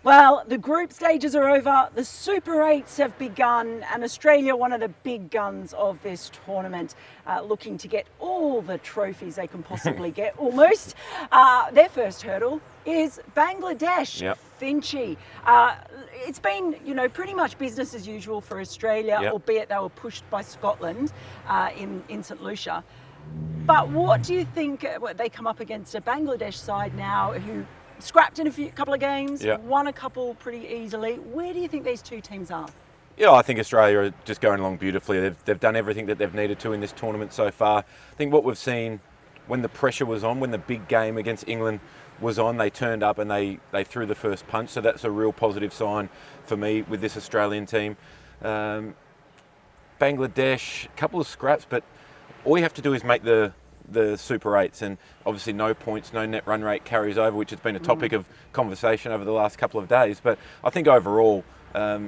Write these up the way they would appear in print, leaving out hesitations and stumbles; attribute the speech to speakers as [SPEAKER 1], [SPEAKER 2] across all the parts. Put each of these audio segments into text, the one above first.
[SPEAKER 1] Well, the group stages are over, the Super 8s have begun, and Australia, one of the big guns of this tournament, looking to get all the trophies they can possibly get, almost. Their first hurdle is Bangladesh,
[SPEAKER 2] Yep.
[SPEAKER 1] Finchy. It's been, pretty much business as usual for Australia,
[SPEAKER 2] Yep.
[SPEAKER 1] albeit they were pushed by Scotland in St Lucia. But what do you think, they come up against a Bangladesh side now who scrapped in a couple of games,
[SPEAKER 2] Yeah.
[SPEAKER 1] won a couple pretty easily. Where do you think these two teams are?
[SPEAKER 2] Yeah, I think Australia are just going along beautifully. They've done everything that they've needed to in this tournament so far. I think what we've seen when the pressure was on, when the big game against England was on, they turned up and they threw the first punch. So that's a real positive sign for me with this Australian team. Bangladesh, a couple of scraps, but all you have to do is make the Super 8s, and obviously no points, no net run rate carries over, which has been a topic of conversation over the last couple of days. But I think overall, I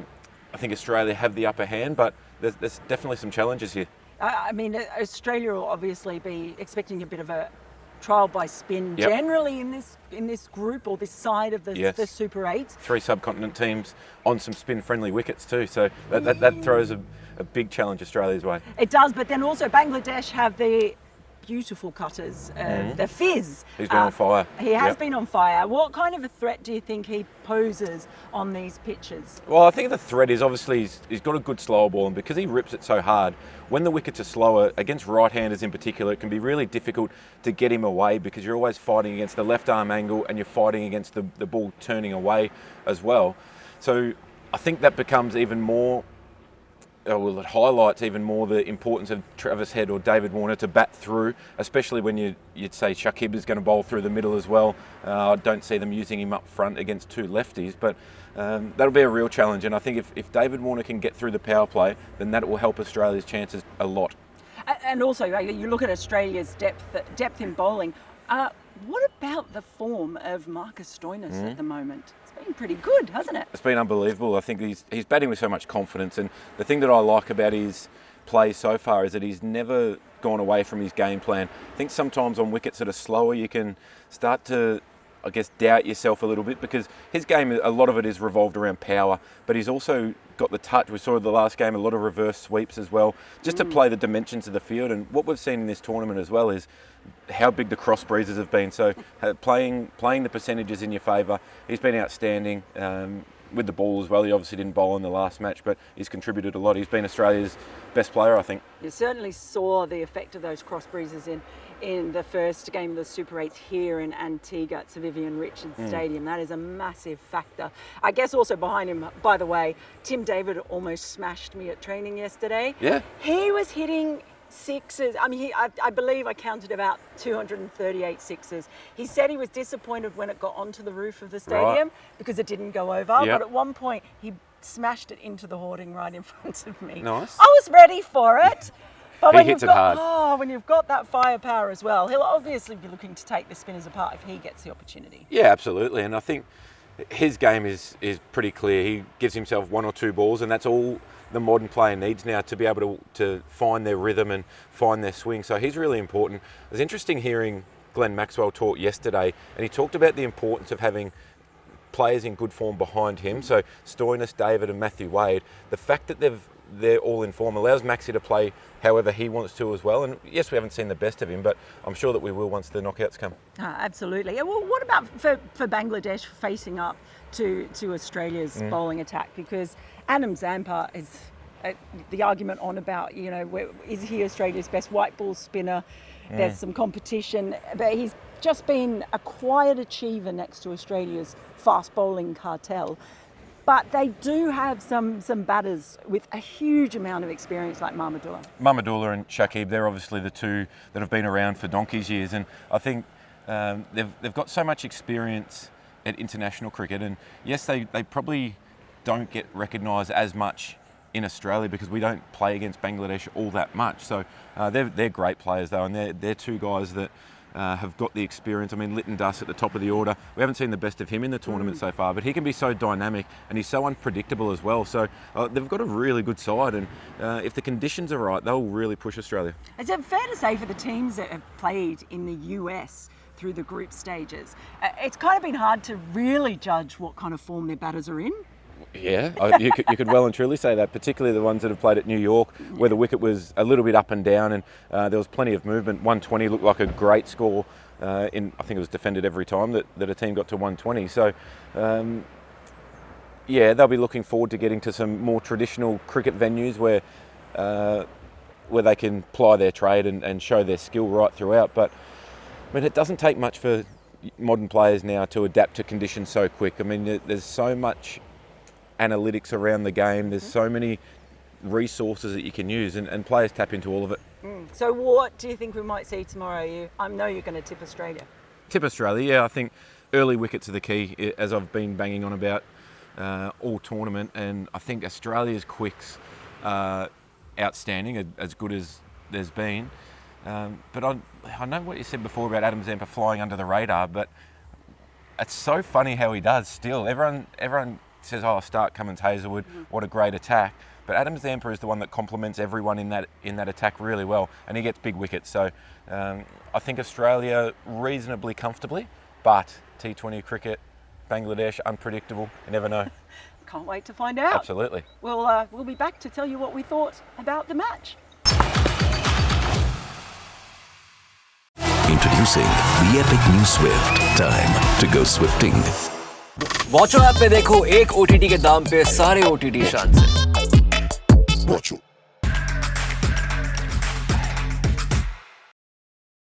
[SPEAKER 2] think Australia have the upper hand, but there's definitely some challenges here.
[SPEAKER 1] I mean, Australia will obviously be expecting a bit of a trial by spin
[SPEAKER 2] Yep.
[SPEAKER 1] generally in this group or this side of the Super 8s.
[SPEAKER 2] 3 subcontinent teams on some spin-friendly wickets too, so that throws a big challenge Australia's way.
[SPEAKER 1] It does, but then also Bangladesh have the beautiful cutters, the Fizz.
[SPEAKER 2] He's been on fire.
[SPEAKER 1] He has
[SPEAKER 2] Yep.
[SPEAKER 1] been on fire. What kind of a threat do you think he poses on these pitches?
[SPEAKER 2] Well, I think the threat is obviously he's got a good slower ball, and because he rips it so hard, when the wickets are slower, against right-handers in particular, it can be really difficult to get him away because you're always fighting against the left arm angle and you're fighting against the ball turning away as well. So I think that becomes even more, it highlights even more the importance of Travis Head or David Warner to bat through, especially when you'd say Shakib is going to bowl through the middle as well. I don't see them using him up front against 2 lefties, but that'll be a real challenge. And I think if David Warner can get through the power play, then that will help Australia's chances a lot.
[SPEAKER 1] And also, you look at Australia's depth in bowling. What about the form of Marcus Stoinis at the moment? It's been pretty good, hasn't it?
[SPEAKER 2] It's been unbelievable. I think he's batting with so much confidence, and the thing that I like about his play so far is that he's never gone away from his game plan. I think sometimes on wickets that are slower you can start to, I guess, doubt yourself a little bit because his game, a lot of it is revolved around power, but he's also got the touch. We saw in the last game a lot of reverse sweeps as well, just to play the dimensions of the field. And what we've seen in this tournament as well is how big the cross breezes have been. So playing the percentages in your favour, he's been outstanding with the ball as well. He obviously didn't bowl in the last match, but he's contributed a lot. He's been Australia's best player, I think.
[SPEAKER 1] You certainly saw the effect of those cross breezes in the first game of the Super 8 here in Antigua at Sir Vivian Richards Stadium. That is a massive factor. I guess also behind him, by the way, Tim David almost smashed me at training yesterday.
[SPEAKER 2] Yeah.
[SPEAKER 1] He was hitting sixes. I mean, I believe I counted about 238 sixes. He said he was disappointed when it got onto the roof of the stadium because it didn't go over.
[SPEAKER 2] Yep.
[SPEAKER 1] But at one point, he smashed it into the hoarding right in front of me.
[SPEAKER 2] Nice.
[SPEAKER 1] I was ready for it. But
[SPEAKER 2] He hits it hard.
[SPEAKER 1] when you've got that firepower as well, he'll obviously be looking to take the spinners apart if he gets the opportunity.
[SPEAKER 2] Yeah, absolutely. And I think his game is pretty clear. He gives himself 1 or 2 balls, and that's all the modern player needs now to be able to find their rhythm and find their swing. So he's really important. It was interesting hearing Glenn Maxwell talk yesterday, and he talked about the importance of having players in good form behind him. So Stoinis, David and Matthew Wade, the fact that they're all in form allows Maxi to play however he wants to as well. And yes, we haven't seen the best of him, but I'm sure that we will once the knockouts come.
[SPEAKER 1] Absolutely. Well, what about for Bangladesh facing up to Australia's bowling attack? Because Adam Zampa is the argument on about, is he Australia's best white ball spinner? There's some competition, but he's just been a quiet achiever next to Australia's fast bowling cartel. But they do have some batters with a huge amount of experience like Mahmudullah
[SPEAKER 2] and Shakib, they're obviously the two that have been around for donkey's years, and I think they've got so much experience at international cricket, and yes, they probably don't get recognised as much in Australia because we don't play against Bangladesh all that much. So they're great players though, and they're two guys that have got the experience. I mean, Lytton Duss at the top of the order. We haven't seen the best of him in the tournament so far, but he can be so dynamic and he's so unpredictable as well. So they've got a really good side, and if the conditions are right, they'll really push Australia.
[SPEAKER 1] Is it fair to say for the teams that have played in the US through the group stages. It's kind of been hard to really judge what kind of form their batters are in.
[SPEAKER 2] Yeah, you could well and truly say that, particularly the ones that have played at New York, where the wicket was a little bit up and down, and there was plenty of movement. 120 looked like a great score. I think it was defended every time that a team got to 120. So, yeah, they'll be looking forward to getting to some more traditional cricket venues where they can ply their trade and show their skill right throughout. But I mean, it doesn't take much for modern players now to adapt to conditions so quick. I mean, there's so much analytics around the game. There's so many resources that you can use, and players tap into all of it.
[SPEAKER 1] So what do you think we might see tomorrow? I know you're going to tip Australia.
[SPEAKER 2] Tip Australia, yeah. I think early wickets are the key, as I've been banging on about all tournament, and I think Australia's quicks are outstanding, as good as there's been. But I know what you said before about Adam Zampa flying under the radar, but it's so funny how he does still. Everyone says, oh, Stark, Cummins, Hazelwood, what a great attack. But Adam Zampa is the one that complements everyone in that attack really well, and he gets big wickets. So I think Australia reasonably comfortably, but T20 cricket, Bangladesh, unpredictable. You never know.
[SPEAKER 1] Can't wait to find out.
[SPEAKER 2] Absolutely.
[SPEAKER 1] We'll be back to tell you what we thought about the match.
[SPEAKER 3] Introducing the epic new Swift. Time to go swifting.
[SPEAKER 4] Watcho app पे देखो एक OTT के दाम पे सारे OTT शान से।
[SPEAKER 3] Watch